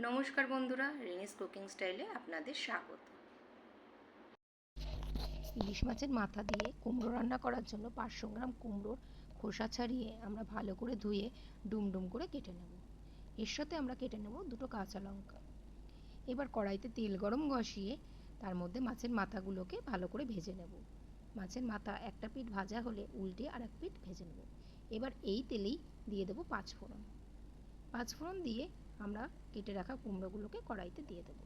নমস্কার বন্ধুরা, রিনিস কুকিং স্টাইলে আপনাদের স্বাগত। ইলিশ মাছের মাথা দিয়ে কুমড়ো রান্না করার জন্য 500 গ্রাম কুমড়োর খোসা ছাড়িয়ে আমরা ভালো করে ধুয়ে ডুমডুম করে কেটে নেব। এর সাথে আমরা কেটে নেব দুটো কাঁচা লঙ্কা। এবার কড়াইতে তেল গরম বসিয়ে তার মধ্যে মাছের মাথাগুলোকে ভালো করে ভেজে নেব। মাছের মাথা একটা পিঠ ভাজা হলে উল্টে আর এক পিঠ ভেজে নেব। এবার এই তেলেই দিয়ে দেবো 5 ফোড়ন। 5 ফোড়ন দিয়ে আমরা কেটে রাখা কুমড়োগুলোকে কড়াইতে দিয়ে দেব।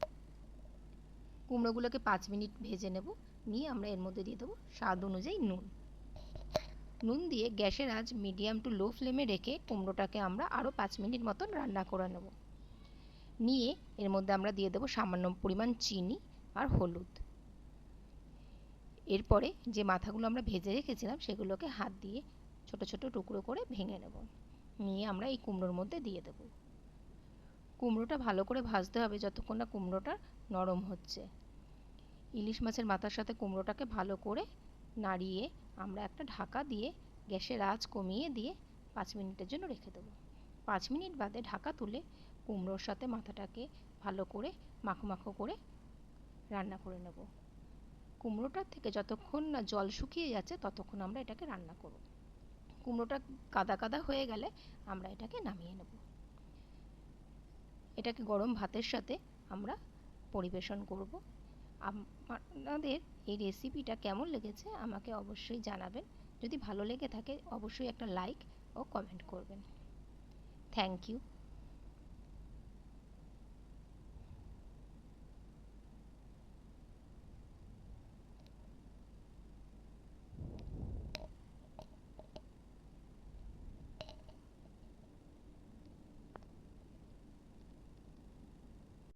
কুমড়োগুলোকে 5 মিনিট ভেজে নেব। নিয়ে আমরা এর মধ্যে দিয়ে দেবো স্বাদ অনুযায়ী নুন দিয়ে গ্যাসের আঁচ মিডিয়াম টু লো ফ্লেমে রেখে কুমড়োটাকে আমরা আরও 5 মিনিট মতন রান্না করে নেব। নিয়ে এর মধ্যে আমরা দিয়ে দেবো সামান্য পরিমাণ চিনি আর হলুদ। এরপরে যে মাথাগুলো আমরা ভেজে রেখেছিলাম সেগুলোকে হাত দিয়ে ছোট ছোট টুকরো করে ভেঙে নেব। নিয়ে আমরা এই কুমড়োর মধ্যে দিয়ে দেবো। কুমড়োটা ভালো করে ভাজতে হবে যতক্ষণ না কুমড়োটা নরম হচ্ছে। ইলিশ মাছের মাথার সাথে কুমড়োটাকে ভালো করে নাড়িয়ে আমরা একটা ঢাকা দিয়ে গ্যাসের আঁচ কমিয়ে দিয়ে 5 মিনিটের জন্য রেখে দেবো। 5 মিনিট বাদে ঢাকা তুলে কুমড়োর সাথে মাথাটাকে ভালো করে মাখো মাখো করে রান্না করে নেব। কুমড়োটার থেকে যতক্ষণ না জল শুকিয়ে যাচ্ছে ততক্ষণ আমরা এটাকে রান্না করব। কুমড়োটা কাদা কাদা হয়ে গেলে আমরা এটাকে নামিয়ে নেব। এটাকে গরম ভাতের সাথে আমরা পরিবেশন করব। আপনাদের এই রেসিপিটা কেমন লেগেছে আমাকে অবশ্যই জানাবেন। যদি ভালো লেগে থাকে অবশ্যই একটা লাইক ও কমেন্ট করবেন। Thank you.